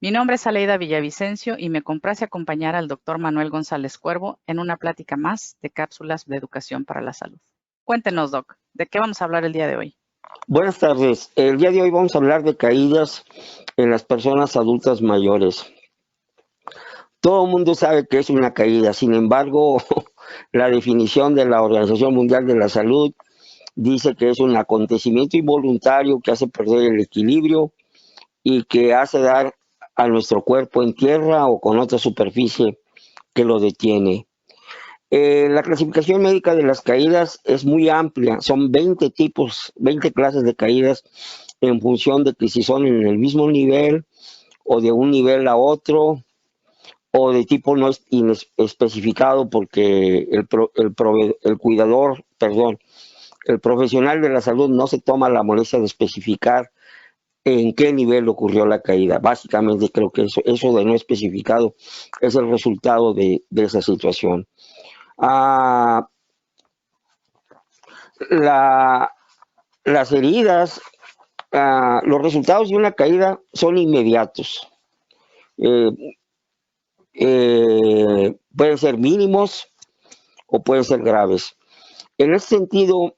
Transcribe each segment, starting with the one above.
Mi nombre es Aleida Villavicencio y me complace acompañar al doctor Manuel González Cuervo en una plática más de cápsulas de educación para la salud. Cuéntenos, doc, ¿de qué vamos a hablar el día de hoy? Buenas tardes. El día de hoy vamos a hablar de caídas en las personas adultas mayores. Todo el mundo sabe que es una caída, sin embargo, la definición de la Organización Mundial de la Salud dice que es un acontecimiento involuntario que hace perder el equilibrio y que hace dar a nuestro cuerpo en tierra o con otra superficie que lo detiene. La clasificación médica de las caídas es muy amplia, son 20 tipos, 20 clases de caídas en función de que si son en el mismo nivel o de un nivel a otro o de tipo no especificado porque el cuidador, perdón, el profesional de la salud no se toma la molestia de especificar en qué nivel ocurrió la caída. Básicamente creo que eso de no especificado es el resultado de esa situación. Ah, la, las heridas, los resultados de una caída son inmediatos. Eh, pueden ser mínimos o pueden ser graves. En ese sentido,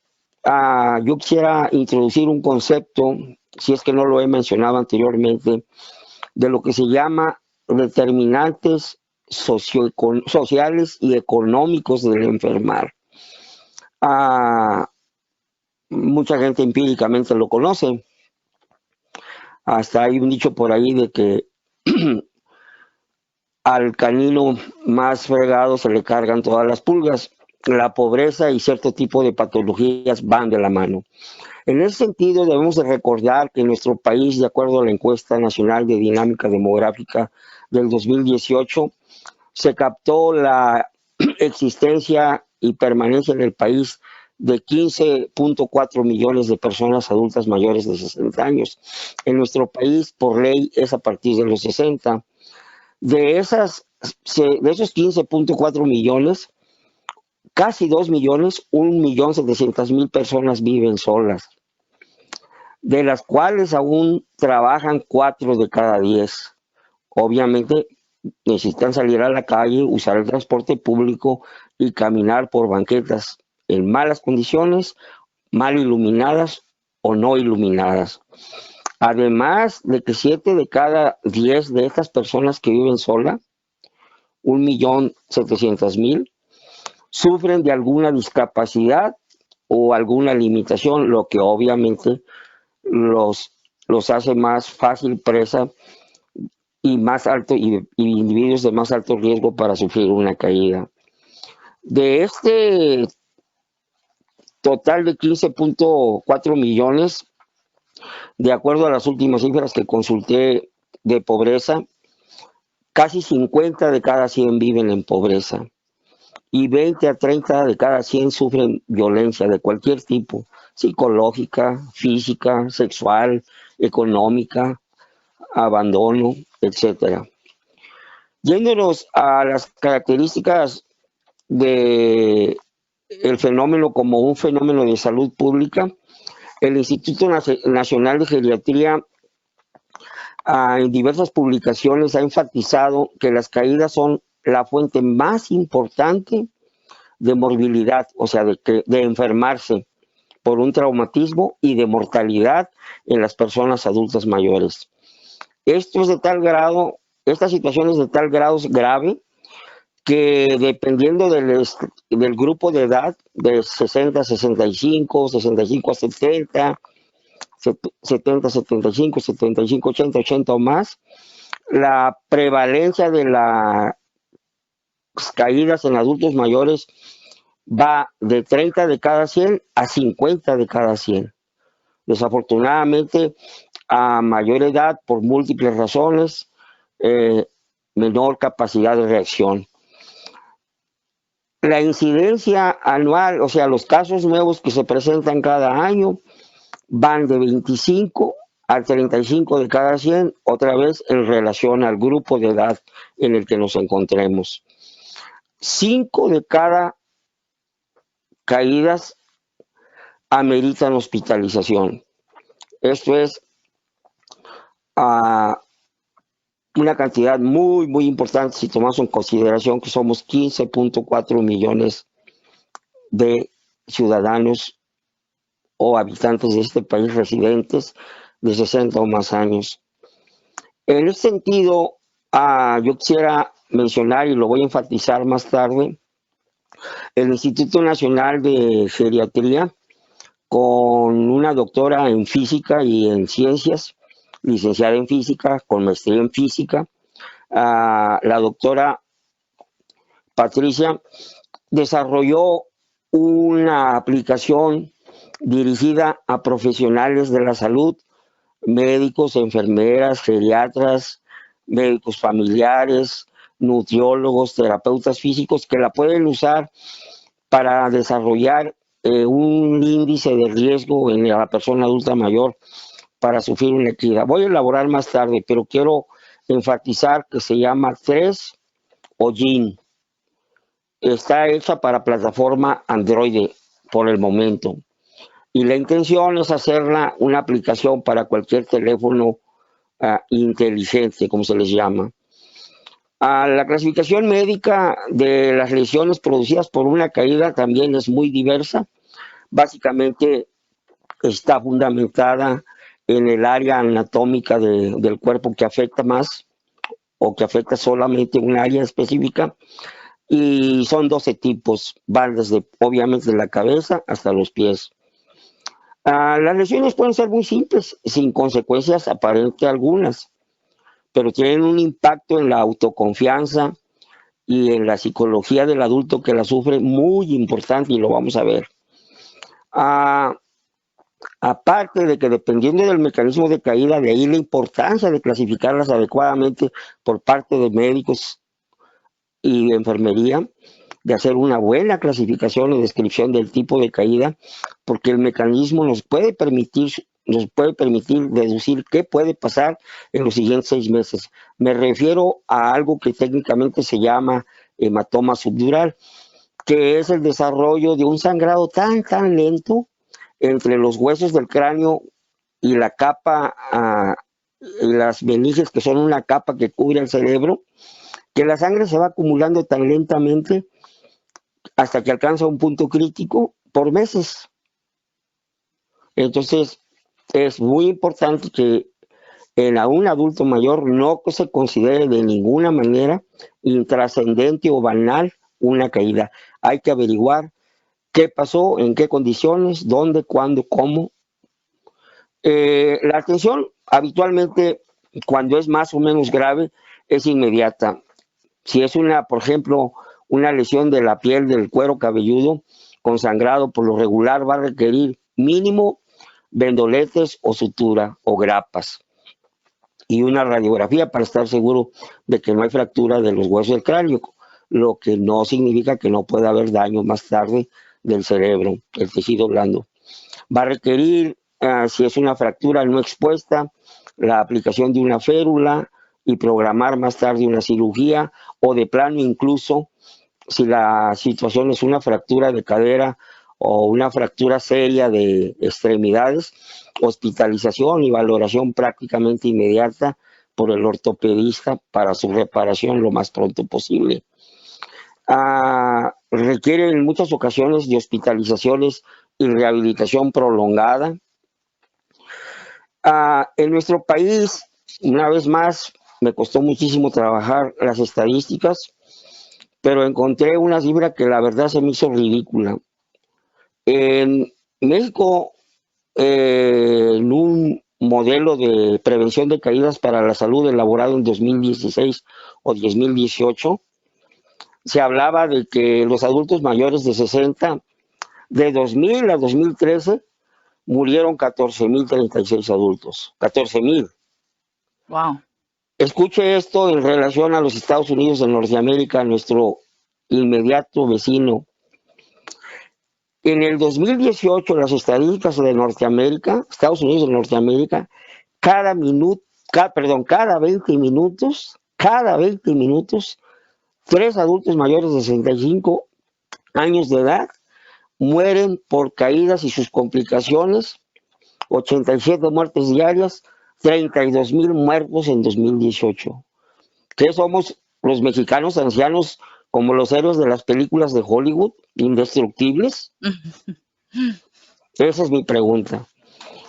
yo quisiera introducir un concepto, si es que no lo he mencionado anteriormente, de lo que se llama determinantes sociales y económicos del enfermar. Ah, mucha gente empíricamente lo conoce. Hasta hay un dicho por ahí de que al canino más fregado se le cargan todas las pulgas. La pobreza y cierto tipo de patologías van de la mano. En ese sentido, debemos de recordar que en nuestro país, de acuerdo a la encuesta nacional de dinámica demográfica del 2018, se captó la existencia y permanencia en el país de 15.4 millones de personas adultas mayores de 60 años. En nuestro país, por ley, es a partir de los 60. De esos 15.4 millones, casi 2 millones, 1.700.000 personas viven solas, de las cuales aún trabajan 4 de cada 10. Obviamente necesitan salir a la calle, usar el transporte público y caminar por banquetas en malas condiciones, mal iluminadas o no iluminadas. Además de que 7 de cada 10 de estas personas que viven sola, 1.700.000, sufren de alguna discapacidad o alguna limitación, lo que obviamente los hace más fácil presa y más alto y individuos de más alto riesgo para sufrir una caída. De este total de 15.4 millones, de acuerdo a las últimas cifras que consulté de pobreza, casi 50 de cada 100 viven en pobreza y 20 a 30 de cada 100 sufren violencia de cualquier tipo, psicológica, física, sexual, económica, abandono, etcétera. Yéndonos a las características de el fenómeno como un fenómeno de salud pública, el Instituto Nacional de Geriatría en diversas publicaciones ha enfatizado que las caídas son la fuente más importante de morbilidad, o sea, de enfermarse por un traumatismo y de mortalidad en las personas adultas mayores. Esto es de tal grado, esta situación es de tal grado grave que dependiendo del grupo de edad, de 60 a 65, 65 a 70, 70 a 75, 75 a 80, 80 o más, la prevalencia de las caídas en adultos mayores va de 30 de cada 100 a 50 de cada 100. Desafortunadamente, a mayor edad, por múltiples razones, eh, menor capacidad de reacción. La incidencia anual, o sea, los casos nuevos que se presentan cada año, van de 25 al 35 de cada 100, otra vez en relación al grupo de edad en el que nos encontremos. 5 de cada caídas ameritan hospitalización. Esto es, uh, una cantidad muy, muy importante si tomamos en consideración que somos 15.4 millones de ciudadanos o habitantes de este país residentes de 60 o más años. En ese sentido, yo quisiera mencionar, y lo voy a enfatizar más tarde, el Instituto Nacional de Geriatría, con una doctora en física y en ciencias, licenciada en física, con maestría en física. La doctora Patricia desarrolló una aplicación dirigida a profesionales de la salud, médicos, enfermeras, geriatras, médicos familiares, nutriólogos, terapeutas físicos, que la pueden usar para desarrollar un índice de riesgo en la persona adulta mayor para sufrir una equidad. Voy a elaborar más tarde, pero quiero enfatizar que se llama 3 o GIN. Está hecha para plataforma Android por el momento. Y la intención es hacerla una aplicación para cualquier teléfono inteligente, como se les llama. La clasificación médica de las lesiones producidas por una caída también es muy diversa. Básicamente está fundamentada en el área anatómica del cuerpo que afecta más o que afecta solamente un área específica. Y son 12 tipos, van desde obviamente de la cabeza hasta los pies. Las lesiones pueden ser muy simples, sin consecuencias aparentes algunas, pero tienen un impacto en la autoconfianza y en la psicología del adulto que la sufre muy importante, y lo vamos a ver. Aparte de que dependiendo del mecanismo de caída, de ahí la importancia de clasificarlas adecuadamente por parte de médicos y de enfermería, de hacer una buena clasificación y descripción del tipo de caída, porque el mecanismo nos puede permitir deducir qué puede pasar en los siguientes 6 meses. Me refiero a algo que técnicamente se llama hematoma subdural, que es el desarrollo de un sangrado tan lento entre los huesos del cráneo y la capa, y las meninges, que son una capa que cubre el cerebro, que la sangre se va acumulando tan lentamente hasta que alcanza un punto crítico por meses. Entonces, es muy importante que en un adulto mayor no se considere de ninguna manera intrascendente o banal una caída. Hay que averiguar qué pasó, en qué condiciones, dónde, cuándo, cómo. La atención habitualmente, cuando es más o menos grave, es inmediata. Si es por ejemplo, una lesión de la piel del cuero cabelludo con sangrado, por lo regular va a requerir mínimo vendoletes o sutura o grapas y una radiografía para estar seguro de que no hay fractura de los huesos del cráneo, lo que no significa que no pueda haber daño más tarde del cerebro, el tejido blando. Va a requerir, si es una fractura no expuesta, la aplicación de una férula y programar más tarde una cirugía, o de plano incluso, si la situación es una fractura de cadera o una fractura seria de extremidades, hospitalización y valoración prácticamente inmediata por el ortopedista para su reparación lo más pronto posible. Requiere en muchas ocasiones de hospitalizaciones y rehabilitación prolongada. En nuestro país, una vez más, me costó muchísimo trabajar las estadísticas, pero encontré una cifra que la verdad se me hizo ridícula. En México, en un modelo de prevención de caídas para la salud elaborado en 2016 o 2018, se hablaba de que los adultos mayores de 60, de 2000 a 2013, murieron 14.036 adultos. 14.000. Wow. Escuche esto en relación a los Estados Unidos de Norteamérica, nuestro inmediato vecino. En el 2018, las estadísticas de Norteamérica, Estados Unidos de Norteamérica, cada 20 minutos, 3 adultos mayores de 65 años de edad mueren por caídas y sus complicaciones, 87 muertes diarias, 32,000 muertos en 2018. ¿Qué somos los mexicanos ancianos como los héroes de las películas de Hollywood, indestructibles? Esa es mi pregunta.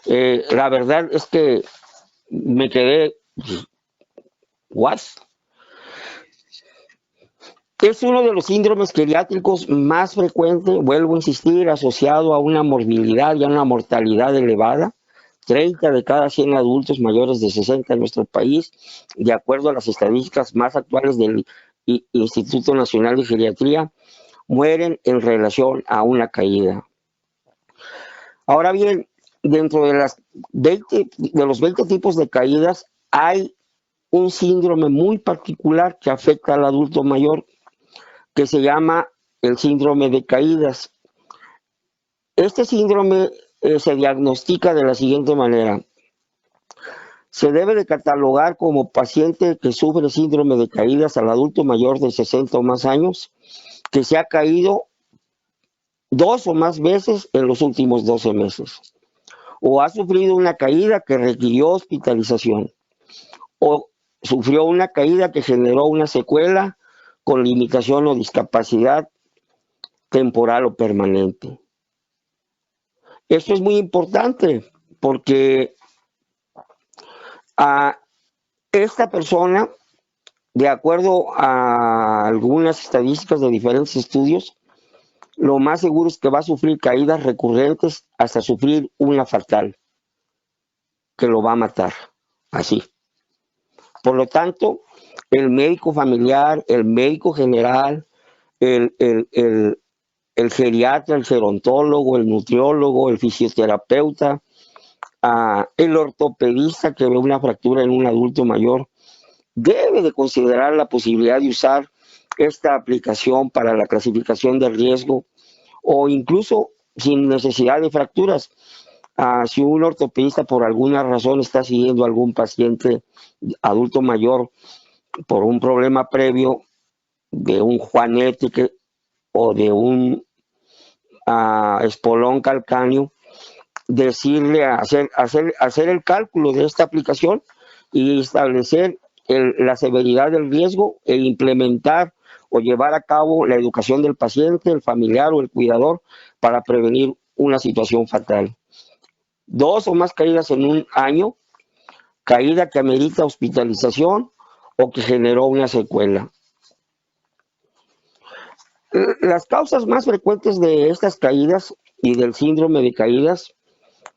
La verdad es que me quedé, ¿what? Es uno de los síndromes geriátricos más frecuentes, vuelvo a insistir, asociado a una morbilidad y a una mortalidad elevada. 30 de cada 100 adultos mayores de 60 en nuestro país, de acuerdo a las estadísticas más actuales del Instituto Nacional de Geriatría, mueren en relación a una caída. Ahora bien, dentro de los 20 tipos de caídas, hay un síndrome muy particular que afecta al adulto mayor, que se llama el síndrome de caídas. Este síndrome se diagnostica de la siguiente manera. Se debe de catalogar como paciente que sufre síndrome de caídas al adulto mayor de 60 o más años, que se ha caído 2 o más veces en los últimos 12 meses, o ha sufrido una caída que requirió hospitalización, o sufrió una caída que generó una secuela con limitación o discapacidad temporal o permanente. Esto es muy importante porque a esta persona, de acuerdo a algunas estadísticas de diferentes estudios, lo más seguro es que va a sufrir caídas recurrentes hasta sufrir una fatal, que lo va a matar, así. Por lo tanto, el médico familiar, el médico general, el geriatra, el gerontólogo, el nutriólogo, el fisioterapeuta, el ortopedista que ve una fractura en un adulto mayor, debe de considerar la posibilidad de usar esta aplicación para la clasificación de riesgo o incluso sin necesidad de fracturas. Si un ortopedista por alguna razón está siguiendo a algún paciente adulto mayor por un problema previo de un juanete o de un espolón calcáneo, decirle hacer el cálculo de esta aplicación y establecer la severidad del riesgo e implementar o llevar a cabo la educación del paciente, el familiar o el cuidador para prevenir una situación fatal. 2 o más caídas en un año, caída que amerita hospitalización o que generó una secuela. Las causas más frecuentes de estas caídas y del síndrome de caídas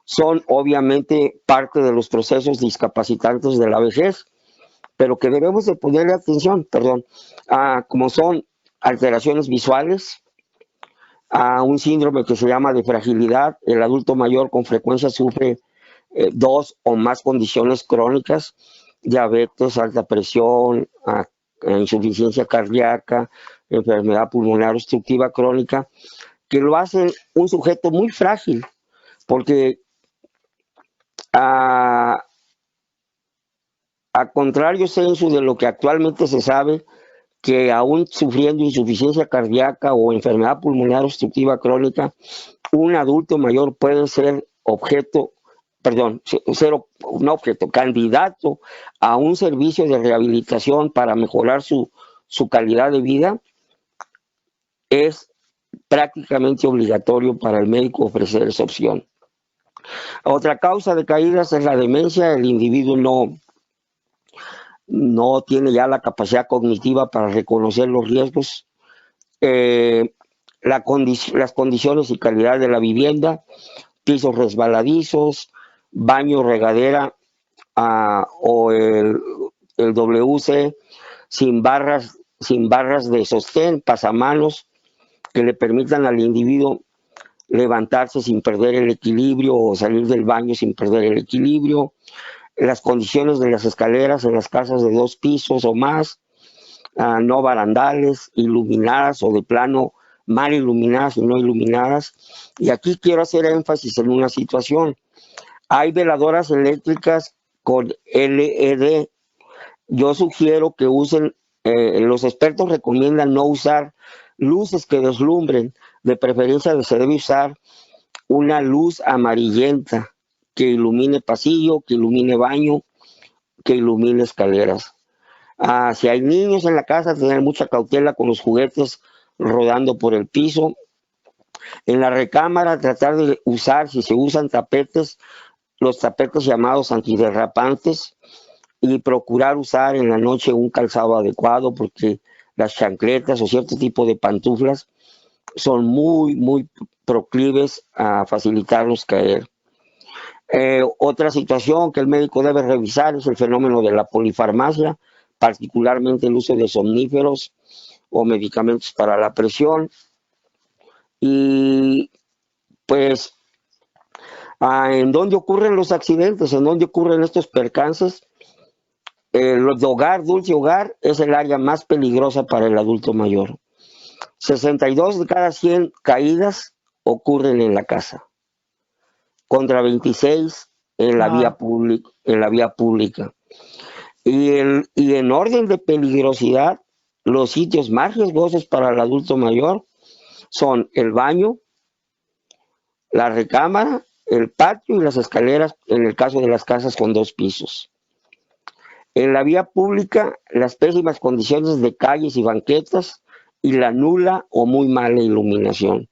son obviamente parte de los procesos discapacitantes de la vejez, pero que debemos de ponerle atención, como son alteraciones visuales, un síndrome que se llama de fragilidad. El adulto mayor con frecuencia sufre 2 o más condiciones crónicas, diabetes, alta presión, insuficiencia cardíaca, enfermedad pulmonar obstructiva crónica, que lo hacen un sujeto muy frágil, porque a contrario censo de lo que actualmente se sabe, que aún sufriendo insuficiencia cardíaca o enfermedad pulmonar obstructiva crónica, un adulto mayor puede ser candidato a un servicio de rehabilitación para mejorar su calidad de vida. Es prácticamente obligatorio para el médico ofrecer esa opción. Otra causa de caídas es la demencia. El individuo no tiene ya la capacidad cognitiva para reconocer los riesgos. Las condiciones y calidad de la vivienda, pisos resbaladizos, baño, regadera o el WC sin barras de sostén, pasamanos que le permitan al individuo levantarse sin perder el equilibrio o salir del baño sin perder el equilibrio. Las condiciones de las escaleras en las casas de 2 pisos o más, no barandales, iluminadas o de plano mal iluminadas y no iluminadas. Y aquí quiero hacer énfasis en una situación. Hay veladoras eléctricas con LED. Yo sugiero que usen, los expertos recomiendan no usar luces que deslumbren. De preferencia se debe usar una luz amarillenta que ilumine pasillo, que ilumine baño, que ilumine escaleras. Si hay niños en la casa, tener mucha cautela con los juguetes rodando por el piso. En la recámara, tratar de usar, si se usan tapetes, los tapetes llamados antiderrapantes, y procurar usar en la noche un calzado adecuado, porque las chancletas o cierto tipo de pantuflas son muy proclives a facilitarnos caer. Otra situación que el médico debe revisar es el fenómeno de la polifarmacia, particularmente el uso de somníferos o medicamentos para la presión. Y pues, ¿en dónde ocurren los accidentes? ¿En dónde ocurren estos percances? Los de hogar, dulce hogar, es el área más peligrosa para el adulto mayor. 62 de cada 100 caídas ocurren en la casa, contra 26 en la vía pública. Y en orden de peligrosidad, los sitios más riesgosos para el adulto mayor son el baño, la recámara, el patio y las escaleras en el caso de las casas con 2 pisos. En la vía pública, las pésimas condiciones de calles y banquetas y la nula o muy mala iluminación.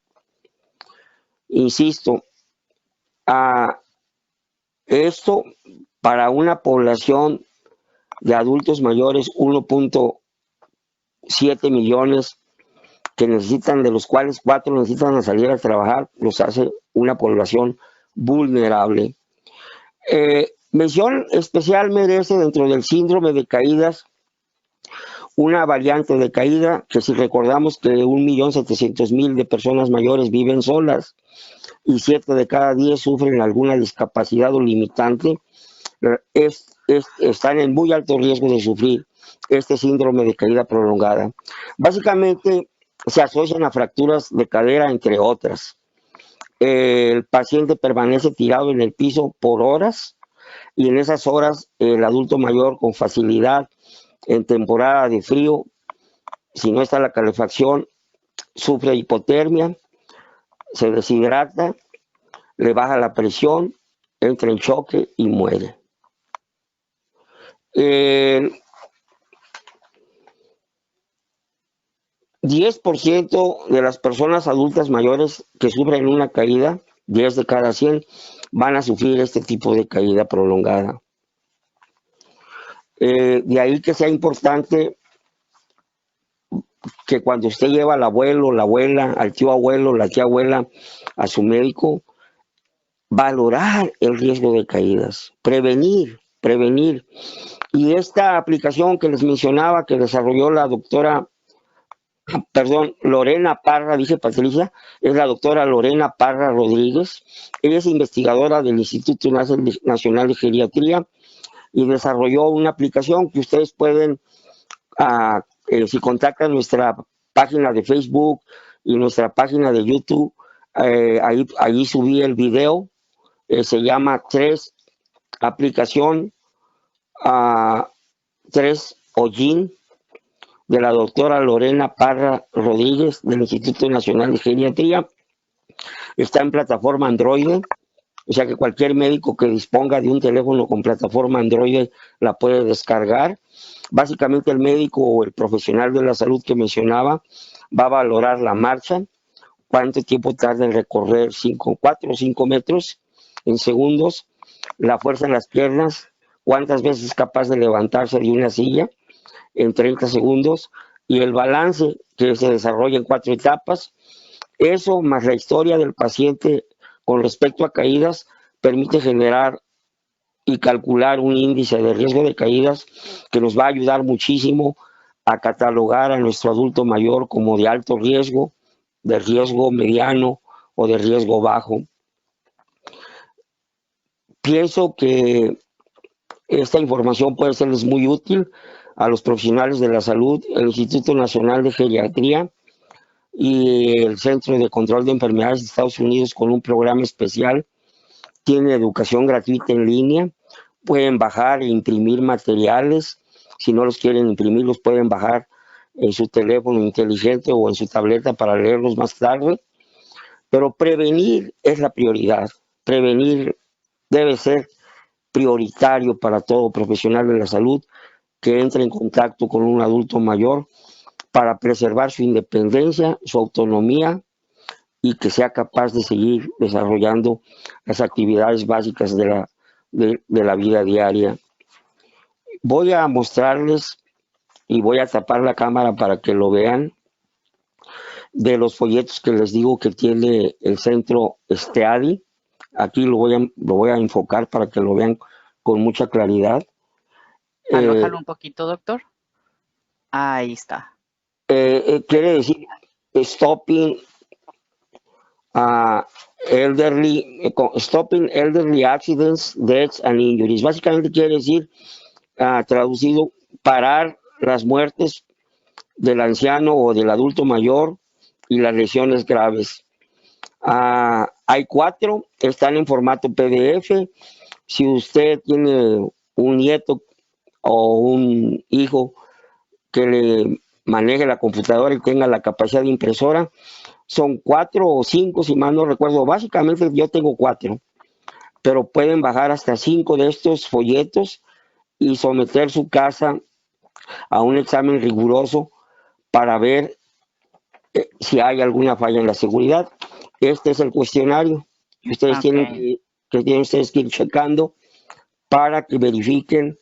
Insisto, esto para una población de adultos mayores, 1.7 millones, que necesitan, de los cuales 4 necesitan salir a trabajar, los hace una población vulnerable. Mención especial merece dentro del síndrome de caídas una variante de caída, que si recordamos que 1.700.000 de personas mayores viven solas y 7 de cada 10 sufren alguna discapacidad o limitante, están en muy alto riesgo de sufrir este síndrome de caída prolongada. Básicamente se asocian a fracturas de cadera, entre otras. El paciente permanece tirado en el piso por horas, y en esas horas el adulto mayor con facilidad en temporada de frío, si no está la calefacción, sufre hipotermia, se deshidrata, le baja la presión, entra en choque y muere. 10% de las personas adultas mayores que sufren una caída, 10 de cada 100, van a sufrir este tipo de caída prolongada. De ahí que sea importante que cuando usted lleva al abuelo, la abuela, al tío abuelo, la tía abuela, a su médico, valorar el riesgo de caídas, prevenir. Y esta aplicación que les mencionaba, que desarrolló la doctora, Lorena Parra, dice Patricia, es la doctora Lorena Parra Rodríguez. Ella es investigadora del Instituto Nacional de Geriatría y desarrolló una aplicación que ustedes pueden, si contactan nuestra página de Facebook y nuestra página de YouTube, ahí subí el video. Se llama aplicación 3 Hollín, de la doctora Lorena Parra Rodríguez del Instituto Nacional de Geriatría. Está en plataforma Android, o sea que cualquier médico que disponga de un teléfono con plataforma Android la puede descargar. Básicamente el médico o el profesional de la salud que mencionaba va a valorar la marcha, cuánto tiempo tarda en recorrer 4 o 5 metros en segundos, la fuerza en las piernas, cuántas veces es capaz de levantarse de una silla en 30 segundos, y el balance, que se desarrolla en 4 etapas. Eso más la historia del paciente con respecto a caídas permite generar y calcular un índice de riesgo de caídas que nos va a ayudar muchísimo a catalogar a nuestro adulto mayor como de alto riesgo, de riesgo mediano o de riesgo bajo. Pienso que esta información puede serles muy útil a los profesionales de la salud. El Instituto Nacional de Geriatría y el Centro de Control de Enfermedades de Estados Unidos, con un programa especial, tiene educación gratuita en línea. Pueden bajar e imprimir materiales. Si no los quieren imprimir, los pueden bajar en su teléfono inteligente o en su tableta para leerlos más tarde. Pero prevenir es la prioridad. Prevenir debe ser prioritario para todo profesional de la salud que entre en contacto con un adulto mayor para preservar su independencia, su autonomía y que sea capaz de seguir desarrollando las actividades básicas de la vida diaria. Voy a mostrarles y voy a tapar la cámara para que lo vean, de los folletos que les digo que tiene el centro STEADI. Aquí lo voy a enfocar para que lo vean con mucha claridad. Bájalo un poquito, doctor. Ahí está. Quiere decir stopping elderly accidents, deaths and injuries. Básicamente quiere decir, traducido, parar las muertes del anciano o del adulto mayor y las lesiones graves. Hay 4, están en formato PDF. Si usted tiene un nieto o un hijo que le maneje la computadora y tenga la capacidad de impresora, son 4 o 5, si mal no recuerdo. Básicamente yo tengo 4, pero pueden bajar hasta 5 de estos folletos y someter su casa a un examen riguroso para ver si hay alguna falla en la seguridad. Este es el cuestionario que ustedes tienen que ir checando para que verifiquen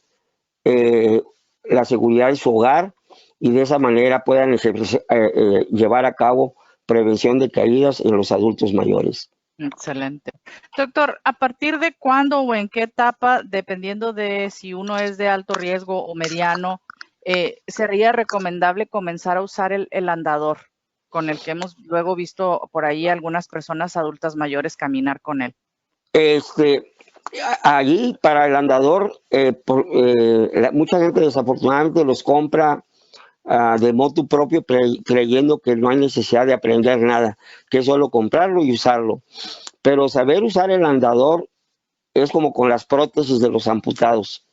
la seguridad de su hogar y de esa manera puedan llevar a cabo prevención de caídas en los adultos mayores. Excelente. Doctor, ¿a partir de cuándo o en qué etapa, dependiendo de si uno es de alto riesgo o mediano, sería recomendable comenzar a usar el andador, con el que hemos luego visto por ahí algunas personas adultas mayores caminar con él? Allí para el andador, mucha gente desafortunadamente los compra de motu propio, creyendo que no hay necesidad de aprender nada, que es solo comprarlo y usarlo. Pero saber usar el andador es como con las prótesis de los amputados.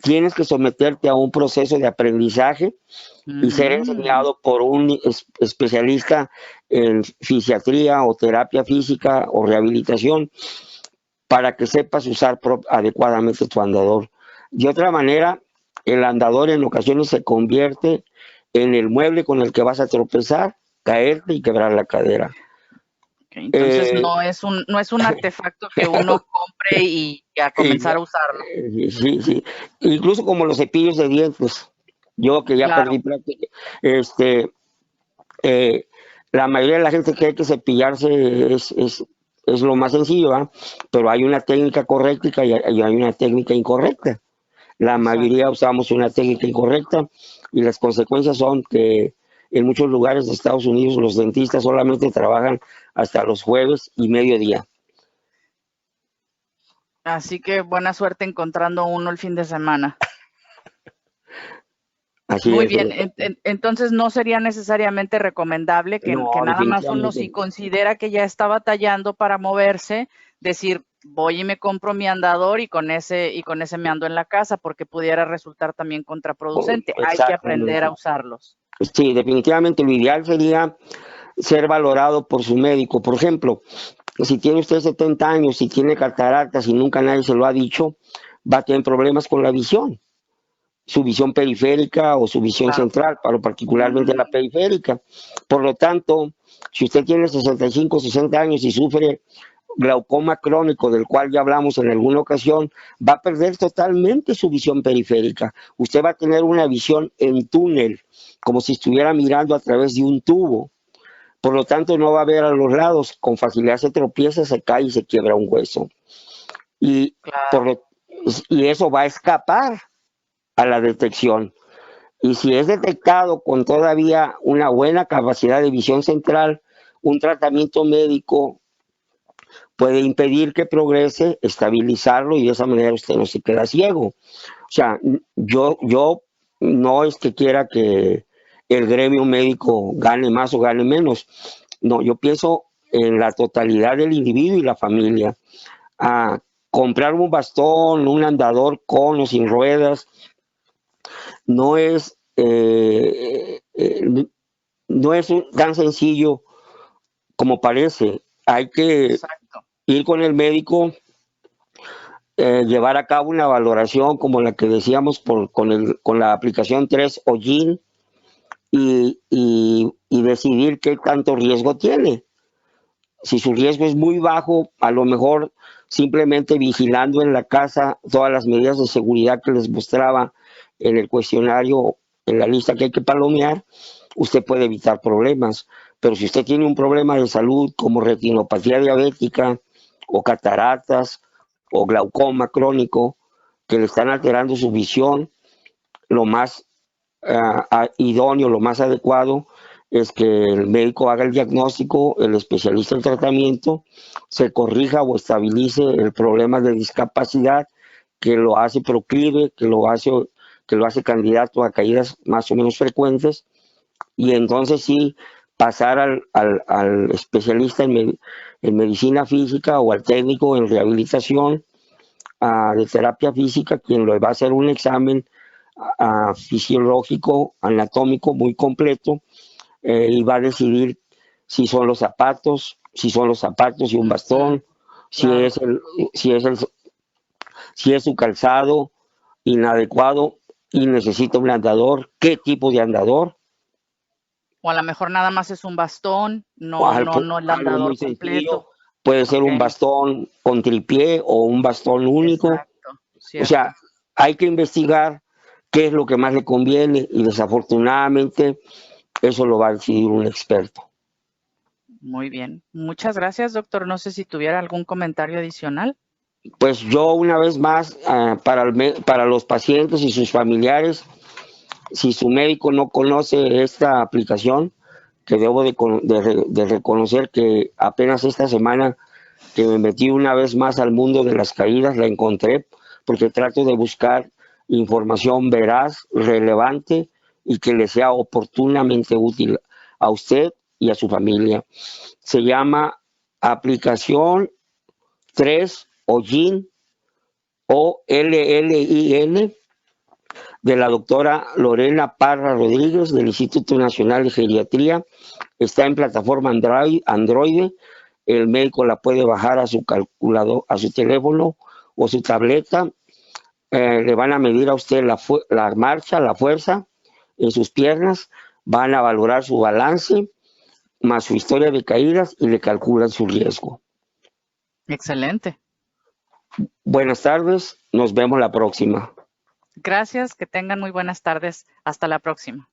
Tienes que someterte a un proceso de aprendizaje y ser enseñado por un especialista en fisiatría o terapia física o rehabilitación para que sepas usar adecuadamente tu andador. De otra manera, el andador en ocasiones se convierte en el mueble con el que vas a tropezar, caerte y quebrar la cadera. Entonces no es un artefacto que uno compre y a comenzar a usarlo. Sí. Incluso como los cepillos de dientes. Yo que ya perdí práctica, la mayoría de la gente cree que cepillarse es lo más sencillo, ¿eh? Pero hay una técnica correcta y hay una técnica incorrecta. La mayoría usamos una técnica incorrecta y las consecuencias son que en muchos lugares de Estados Unidos los dentistas solamente trabajan hasta los jueves y mediodía. Así que buena suerte encontrando uno el fin de semana. Así Muy es, bien, entonces no sería necesariamente recomendable que nada más uno, si considera que ya está batallando para moverse, decir, voy y me compro mi andador y con ese me ando en la casa, porque pudiera resultar también contraproducente. Hay que aprender a usarlos. Sí, definitivamente lo ideal sería ser valorado por su médico. Por ejemplo, si tiene usted 70 años, si tiene cataratas y nunca nadie se lo ha dicho, va a tener problemas con la visión, su visión periférica o su visión central, pero particularmente la periférica. Por lo tanto, si usted tiene 65, 60 años y sufre glaucoma crónico, del cual ya hablamos en alguna ocasión, va a perder totalmente su visión periférica. Usted va a tener una visión en túnel, como si estuviera mirando a través de un tubo. Por lo tanto, no va a ver a los lados, con facilidad se tropieza, se cae y se quiebra un hueso. Y eso va a escapar a la detección. Y si es detectado con todavía una buena capacidad de visión central, un tratamiento médico puede impedir que progrese, estabilizarlo y de esa manera usted no se queda ciego. O sea, yo no es que quiera que el gremio médico gane más o gane menos. No, yo pienso en la totalidad del individuo y la familia. Comprar un bastón, un andador con o sin ruedas, no es tan sencillo como parece. Hay que ir con el médico llevar a cabo una valoración como la que decíamos con la aplicación 3 o GIN y decidir qué tanto riesgo tiene. Si su riesgo es muy bajo, a lo mejor simplemente vigilando en la casa todas las medidas de seguridad que les mostraba en el cuestionario, en la lista que hay que palomear, usted puede evitar problemas. Pero si usted tiene un problema de salud como retinopatía diabética o cataratas o glaucoma crónico que le están alterando su visión, lo más idóneo, lo más adecuado es que el médico haga el diagnóstico, el especialista en tratamiento, se corrija o estabilice el problema de discapacidad que lo hace proclive, que lo hace candidato a caídas más o menos frecuentes, y entonces sí pasar al especialista en medicina física o al técnico en rehabilitación de terapia física, quien le va a hacer un examen fisiológico, anatómico muy completo, y va a decidir si son los zapatos y un bastón, Claro. si es su calzado inadecuado y necesita un andador, qué tipo de andador. O a lo mejor nada más es un bastón, no el Algo muy andador sencillo, completo. puede ser Ok, un bastón con tripié o un bastón único. exacto, O sea, cierto. hay que investigar qué es lo que más le conviene y desafortunadamente eso lo va a decidir un experto. Muy bien. Muchas gracias, doctor. No sé si tuviera algún comentario adicional. Pues yo una vez más, para los pacientes y sus familiares, si su médico no conoce esta aplicación, que debo de reconocer que apenas esta semana que me metí una vez más al mundo de las caídas, la encontré, porque trato de buscar información veraz, relevante y que le sea oportunamente útil a usted y a su familia. Se llama aplicación 3 o GIN o LLIN de la doctora Lorena Parra Rodríguez del Instituto Nacional de Geriatría. Está en plataforma Android. El médico la puede bajar a su calculador, a su teléfono o su tableta. Le van a medir a usted la marcha, la fuerza en sus piernas. Van a valorar su balance más su historia de caídas y le calculan su riesgo. Excelente. Buenas tardes, nos vemos la próxima. Gracias, que tengan muy buenas tardes. Hasta la próxima.